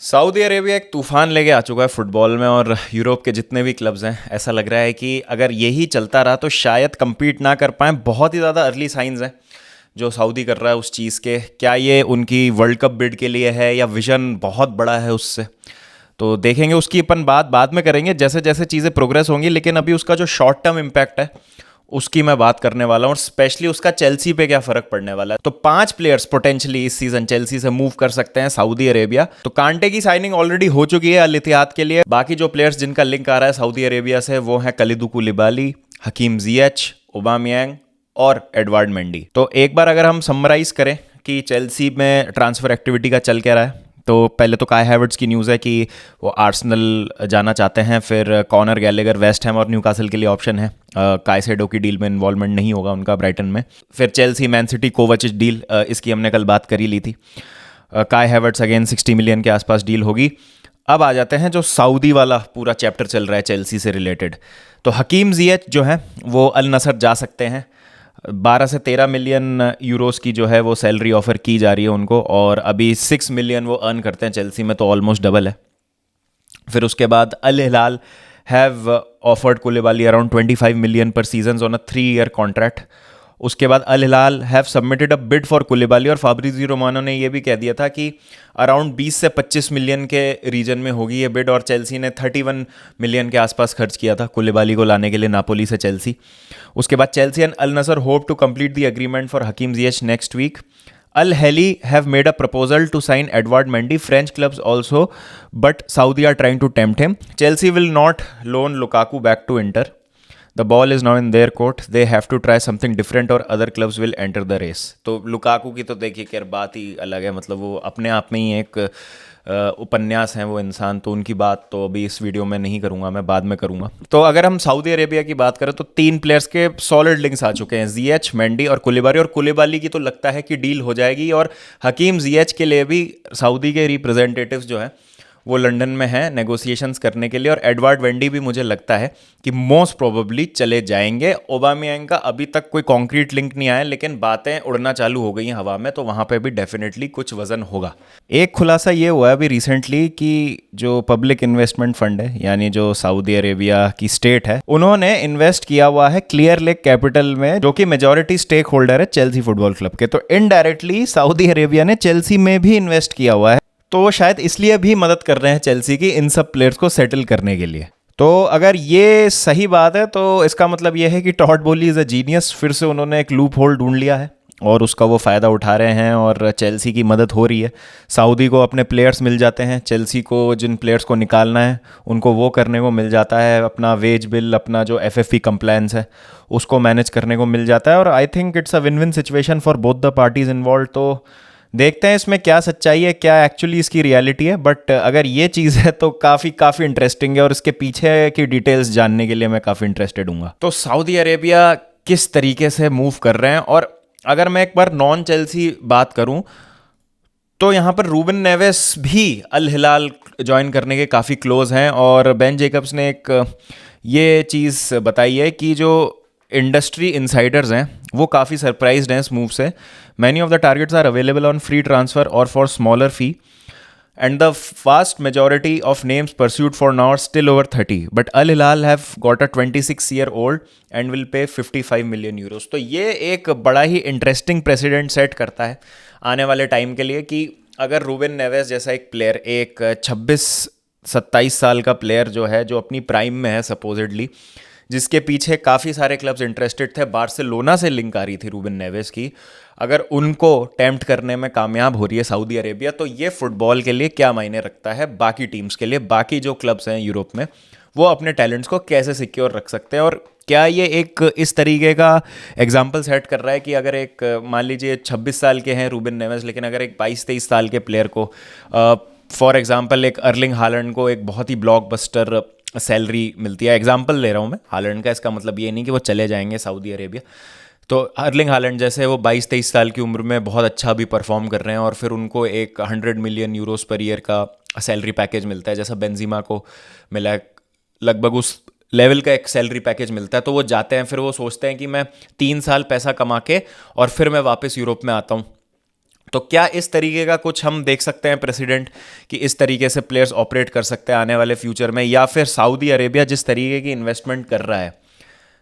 Saudi Arabia एक तूफान लेके आ चुका है फुटबॉल में। और यूरोप के जितने भी क्लब्स हैं, ऐसा लग रहा है कि अगर यही चलता रहा तो शायद compete ना कर पाएँ। बहुत ही ज़्यादा अर्ली साइंस हैं जो सऊदी कर रहा है उस चीज़ के। क्या ये उनकी वर्ल्ड कप बिड के लिए है या विजन बहुत बड़ा है उससे, तो देखेंगे। उसकी अपन बात बाद में करेंगे जैसे जैसे चीज़ें प्रोग्रेस होंगी। लेकिन अभी उसका जो शॉर्ट टर्म इम्पैक्ट है उसकी मैं बात करने वाला हूँ, और स्पेशली उसका चेल्सी पे क्या फर्क पड़ने वाला है। तो 5 प्लेयर्स पोटेंशियली इस सीजन चेल्सी से मूव कर सकते हैं सऊदी अरेबिया। तो कांटे की साइनिंग ऑलरेडी हो चुकी है अल इत्तिहाद के लिए। बाकी जो प्लेयर्स जिनका लिंक आ रहा है सऊदी अरेबिया से वो हैं कलिदू कुलिबाली, हकीम जियच, ओबामयांग और एडवर्ड मेंडी। तो एक बार अगर हम समराइज करें कि चेल्सी में ट्रांसफर एक्टिविटी का चल क्या रहा है, तो पहले तो काय हैवर्ट्स की न्यूज़ है कि वो आर्सेनल जाना चाहते हैं। फिर कॉनर गैलेगर वेस्ट हैम और न्यूकासल के लिए ऑप्शन है। काइसेडो की डील में इन्वॉल्वमेंट नहीं होगा उनका ब्राइटन में। फिर चेल्सी मैन सिटी कोवाचिच डील, इसकी हमने कल बात कर ही ली थी। काय हैवर्ट्स अगेन 60 मिलियन के आसपास डील होगी। अब आ जाते हैं जो सऊदी वाला पूरा चैप्टर चल रहा है चेल्सी से रिलेटेड। तो हकीम जियच जो है वो अल नसर जा सकते हैं। 12 से 13 मिलियन यूरोस की जो है वो सैलरी ऑफर की जा रही है उनको, और अभी 6 मिलियन वो अर्न करते हैं चेल्सी में, तो ऑलमोस्ट डबल है। फिर उसके बाद Al Hilal have offered Koulibaly around 25 million per season on a 3 year contract. उसके बाद Al Hilal have submitted a bid for Koulibaly, और फाब्रिज़ियो रोमानो ने ये भी कह दिया था कि अराउंड 20 से 25 मिलियन के रीजन में होगी ये बिड। और चेल्सी ने 31 मिलियन के आसपास खर्च किया था कुलिबाली को लाने के लिए नापोली से चेल्सी। उसके बाद Chelsea and Al Nassr hope to complete the agreement for Hakim Ziyech next week. Al Ahly have made a proposal to sign Edouard Mendy. French clubs also, but Saudi are trying to tempt him. Chelsea will not loan Lukaku back to Inter. The ball is now in their court. They have to try something different or other clubs will enter the race. तो Lukaku की तो देखिए खैर बात ही अलग है। मतलब वो अपने आप में ही एक उपन्यास हैं वो इंसान। तो उनकी बात तो अभी इस वीडियो में नहीं करूंगा, मैं बाद में करूंगा। तो अगर हम सऊदी अरेबिया की बात करें तो 3 प्लेयर्स के सॉलिड लिंक्स आ चुके हैं, जियच, मेंडी और कुलिबाली। और कुलिबाली की तो लगता है कि डील हो जाएगी। और हकीम जियच के लिए भी सऊदी के रिप्रेजेंटेटिव्स जो हैं वो लंदन में हैं नेगोशिएशंस करने के लिए। और एडवर्ड वेंडी भी मुझे लगता है कि मोस्ट प्रोबेबली चले जाएंगे। ओबामयांग का अभी तक कोई कॉन्क्रीट लिंक नहीं आया, लेकिन बातें उड़ना चालू हो गई हैं हवा में, तो वहाँ पे भी डेफिनेटली कुछ वजन होगा। एक खुलासा ये हुआ है अभी रिसेंटली कि जो पब्लिक इन्वेस्टमेंट फंड है, यानी जो सऊदी अरेबिया की स्टेट है, उन्होंने इन्वेस्ट किया हुआ है क्लियर लेक कैपिटल में, जो कि मेजॉरिटी स्टेक होल्डर है चेल्सी फुटबॉल क्लब के। तो इनडायरेक्टली सऊदी अरेबिया ने चेल्सी में भी इन्वेस्ट किया हुआ है। तो वो शायद इसलिए भी मदद कर रहे हैं चेल्सी की इन सब प्लेयर्स को सेटल करने के लिए। तो अगर ये सही बात है तो इसका मतलब ये है कि टॉड बोली इज़ अ जीनियस। फिर से उन्होंने एक लूप होल ढूंढ लिया है और उसका वो फ़ायदा उठा रहे हैं, और चेल्सी की मदद हो रही है। सऊदी को अपने प्लेयर्स मिल जाते हैं, चेल्सी को जिन प्लेयर्स को निकालना है उनको वो करने को मिल जाता है। अपना वेज बिल, अपना जो FFP कंप्लायंस है उसको मैनेज करने को मिल जाता है। और I think it's a win win situation for both the parties involve. तो देखते हैं इसमें क्या सच्चाई है, क्या एक्चुअली इसकी रियलिटी है। बट अगर ये चीज़ है तो काफ़ी इंटरेस्टिंग है, और इसके पीछे की डिटेल्स जानने के लिए मैं काफ़ी इंटरेस्टेड हूँ। तो सऊदी अरेबिया किस तरीके से मूव कर रहे हैं, और अगर मैं एक बार नॉन चेल्सी बात करूं तो यहाँ पर रूबन नेवेस भी अल हिलाल ज्वाइन करने के काफ़ी क्लोज हैं। और बेन जेकब्स ने एक ये चीज़ बताई है कि जो इंडस्ट्री इनसाइडर्स हैं वो काफ़ी सरप्राइज्ड हैं इस मूव से। Many of the targets are available on free transfer और for smaller fee, and the vast majority of names pursued for now are still over 30, but Al Hilal have got a 26-year-old and will pay 55 million euros। तो ये एक बड़ा ही interesting president set करता है आने वाले time के लिए कि अगर रूबेन नेवेस जैसा एक प्लेयर, एक 26-27 साल का प्लेयर जो है, जो अपनी प्राइम में है सपोजिडली, जिसके पीछे काफ़ी सारे क्लब्स इंटरेस्टेड थे, बार्सिलोना से लिंक आ रही थी रूबेन नेवेस की, अगर उनको टेम्प्ट करने में कामयाब हो रही है सऊदी अरेबिया, तो ये फुटबॉल के लिए क्या मायने रखता है बाकी टीम्स के लिए। बाकी जो क्लब्स हैं यूरोप में वो अपने टैलेंट्स को कैसे सिक्योर रख सकते हैं, और क्या ये एक इस तरीके का एग्जाम्पल सेट कर रहा है कि अगर एक मान लीजिए 26 साल के हैं रूबेन नेवेस, लेकिन अगर एक 22-23 साल के प्लेयर को फॉर एग्जाम्पल एक अर्लिंग हालैंड को एक बहुत ही ब्लॉकबस्टर सैलरी मिलती है, एग्जाम्पल ले रहा हूँ मैं हालैंड का, इसका मतलब ये नहीं कि वो चले जाएंगे सऊदी अरेबिया। तो अर्लिंग हालैंड जैसे वो 22-23 साल की उम्र में बहुत अच्छा भी परफॉर्म कर रहे हैं, और फिर उनको एक 100 मिलियन यूरोस पर ईयर का सैलरी पैकेज मिलता है, जैसा बेंजीमा को मिला है, लगभग उस लेवल का एक सैलरी पैकेज मिलता है। तो वो जाते हैं, फिर वो सोचते हैं कि मैं 3 साल पैसा कमा के और फिर मैं वापस यूरोप में आता हूँ तो क्या इस तरीके का कुछ हम देख सकते हैं प्रेसिडेंट कि इस तरीके से प्लेयर्स ऑपरेट कर सकते हैं आने वाले फ्यूचर में, या फिर सऊदी अरेबिया जिस तरीके की इन्वेस्टमेंट कर रहा है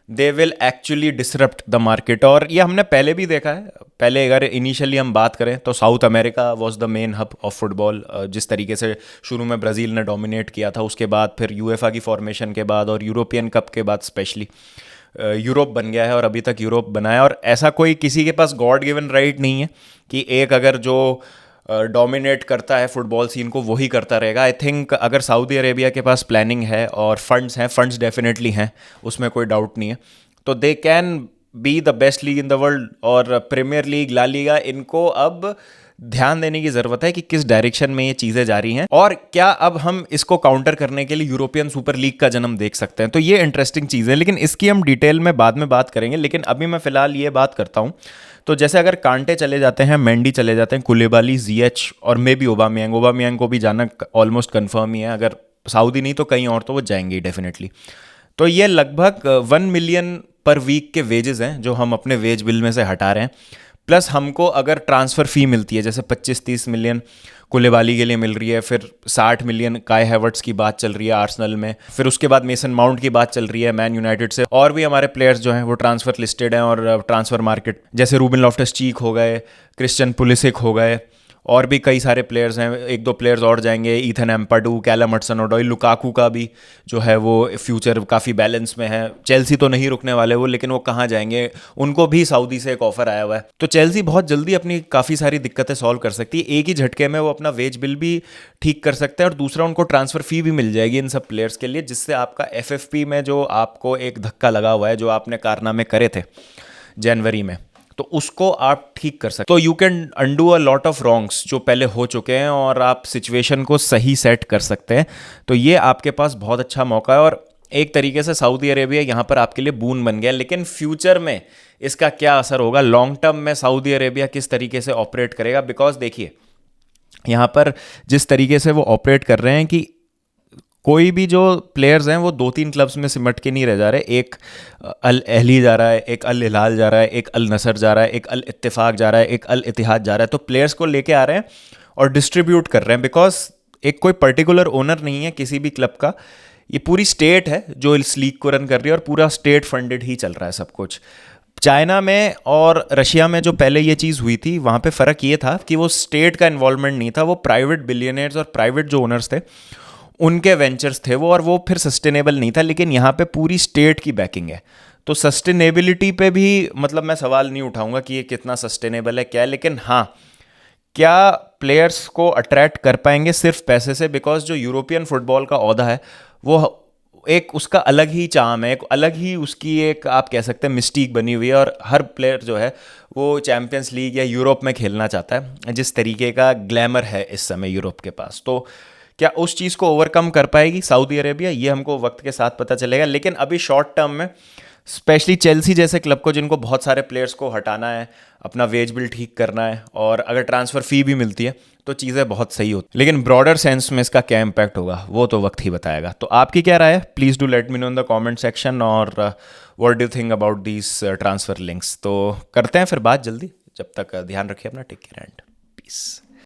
they will actually disrupt the market? और ये हमने पहले भी देखा है। पहले अगर इनिशियली हम बात करें तो south America was the main hub of football. जिस तरीके से शुरू में ब्राज़ील ने डोमिनेट किया था, उसके बाद फिर यूएफए की फॉर्मेशन के बाद और यूरोपियन कप के बाद स्पेशली यूरोप बन गया है, और अभी तक यूरोप बना है। और ऐसा कोई किसी के पास गॉड गिवन राइट नहीं है कि एक अगर जो डोमिनेट करता है फुटबॉल सीन को वही करता रहेगा। आई थिंक अगर सऊदी अरेबिया के पास प्लानिंग है और फंड्स हैं, फंड्स डेफिनेटली हैं, उसमें कोई डाउट नहीं है, तो they can be the best league in the world. और प्रीमियर लीग, ला लीगा, इनको अब ध्यान देने की ज़रूरत है कि किस डायरेक्शन में ये चीज़ें जा रही हैं, और क्या अब हम इसको काउंटर करने के लिए यूरोपियन सुपर लीग का जन्म देख सकते हैं। तो ये इंटरेस्टिंग चीज़ है, लेकिन इसकी हम डिटेल में बाद में बात करेंगे। लेकिन अभी मैं फ़िलहाल ये बात करता हूँ। तो जैसे अगर कांटे चले जाते हैं, मेंडी चले जाते हैं, कुलिबाली, जीएच और मे बी ओबामियांग, ओबामियांग को भी जाना ऑलमोस्ट कन्फर्म ही है। अगर सऊदी नहीं तो कहीं और तो वो जाएंगे डेफिनेटली। तो ये लगभग 1 मिलियन पर वीक के वेजेस हैं जो हम अपने वेज बिल में से हटा रहे हैं। प्लस हमको अगर ट्रांसफ़र फ़ी मिलती है, जैसे 25-30 मिलियन कुलेबाली के लिए मिल रही है, फिर 60 मिलियन काय हैवर्ट्स की बात चल रही है आर्सेनल में, फिर उसके बाद मेसन माउंट की बात चल रही है मैन यूनाइटेड से, और भी हमारे प्लेयर्स जो हैं वो ट्रांसफ़र लिस्टेड हैं और ट्रांसफ़र मार्केट, जैसे रूबन लॉफ्टस चीक हो गए, क्रिश्चियन पुलिसिक हो गए, और भी कई सारे प्लेयर्स हैं। एक दो प्लेयर्स और जाएंगे, ईथन एम्पाडू, कैलम हडसन-ओडोई, लुकाकू का भी जो है वो फ्यूचर काफ़ी बैलेंस में है। चेल्सी तो नहीं रुकने वाले वो, लेकिन वो कहाँ जाएंगे, उनको भी सऊदी से एक ऑफर आया हुआ है। तो चेल्सी बहुत जल्दी अपनी काफ़ी सारी दिक्कतें सॉल्व कर सकती है। एक ही झटके में वो अपना वेज बिल भी ठीक कर सकते हैं, और दूसरा उनको ट्रांसफ़र फ़ी भी मिल जाएगी इन सब प्लेयर्स के लिए, जिससे आपका एफएफपी में जो आपको एक धक्का लगा हुआ है, जो आपने कारनामे करे थे जनवरी में, तो उसको आप ठीक कर सकते। तो you can undo a lot of wrongs जो पहले हो चुके हैं, और आप सिचुएशन को सही सेट कर सकते हैं। तो ये आपके पास बहुत अच्छा मौका है, और एक तरीके से सऊदी अरेबिया यहाँ पर आपके लिए बून बन गया। लेकिन फ्यूचर में इसका क्या असर होगा, लॉन्ग टर्म में सऊदी अरेबिया किस तरीके से ऑपरेट करेगा? बिकॉज देखिए, यहाँ पर जिस तरीके से वो ऑपरेट कर रहे हैं कि कोई भी जो प्लेयर्स हैं वो 2-3 क्लब्स में सिमट के नहीं रह जा रहे। एक अल अहली जा रहा है, एक अल हिलाल जा रहा है, एक अल नसर जा रहा है, एक अल इत्तेफाक जा रहा है, एक अल इत्तिहाद जा रहा है। तो प्लेयर्स को लेके आ रहे हैं और डिस्ट्रीब्यूट कर रहे हैं, बिकॉज एक कोई पर्टिकुलर ओनर नहीं है किसी भी क्लब का। ये पूरी स्टेट है जो इस लीग को रन कर रही है, और पूरा स्टेट फंडेड ही चल रहा है सब कुछ। चाइना में और रशिया में जो पहले ये चीज़ हुई थी, वहाँ पे फ़र्क ये था कि वो स्टेट का इन्वॉल्वमेंट नहीं था, वो प्राइवेट बिलियनर्स और प्राइवेट जो ओनर्स थे उनके वेंचर्स थे वो, और वो फिर सस्टेनेबल नहीं था। लेकिन यहाँ पे पूरी स्टेट की बैकिंग है, तो सस्टेनेबिलिटी पे भी मतलब मैं सवाल नहीं उठाऊंगा कि ये कितना सस्टेनेबल है क्या है। लेकिन हाँ, क्या प्लेयर्स को अट्रैक्ट कर पाएंगे सिर्फ पैसे से? बिकॉज जो यूरोपियन फुटबॉल का औदा है वो एक उसका अलग ही चार्म है, एक अलग ही उसकी एक आप कह सकते हैं मिस्टीक बनी हुई है, और हर प्लेयर जो है वो चैंपियंस लीग या यूरोप में खेलना चाहता है, जिस तरीके का ग्लैमर है इस समय यूरोप के पास। तो क्या उस चीज़ को ओवरकम कर पाएगी सऊदी अरेबिया, ये हमको वक्त के साथ पता चलेगा। लेकिन अभी शॉर्ट टर्म में स्पेशली चेल्सी जैसे क्लब को, जिनको बहुत सारे प्लेयर्स को हटाना है, अपना वेज बिल ठीक करना है, और अगर ट्रांसफ़र फ़ी भी मिलती है तो चीज़ें बहुत सही होती। लेकिन ब्रॉडर सेंस में इसका क्या इम्पैक्ट होगा वो तो वक्त ही बताएगा। तो आपकी क्या राय है? Please do let me know in the comment section, और what do think about these transfer links. तो करते हैं फिर बात जल्दी। जब तक ध्यान रखिए अपना, टेक केयर एंड पीस।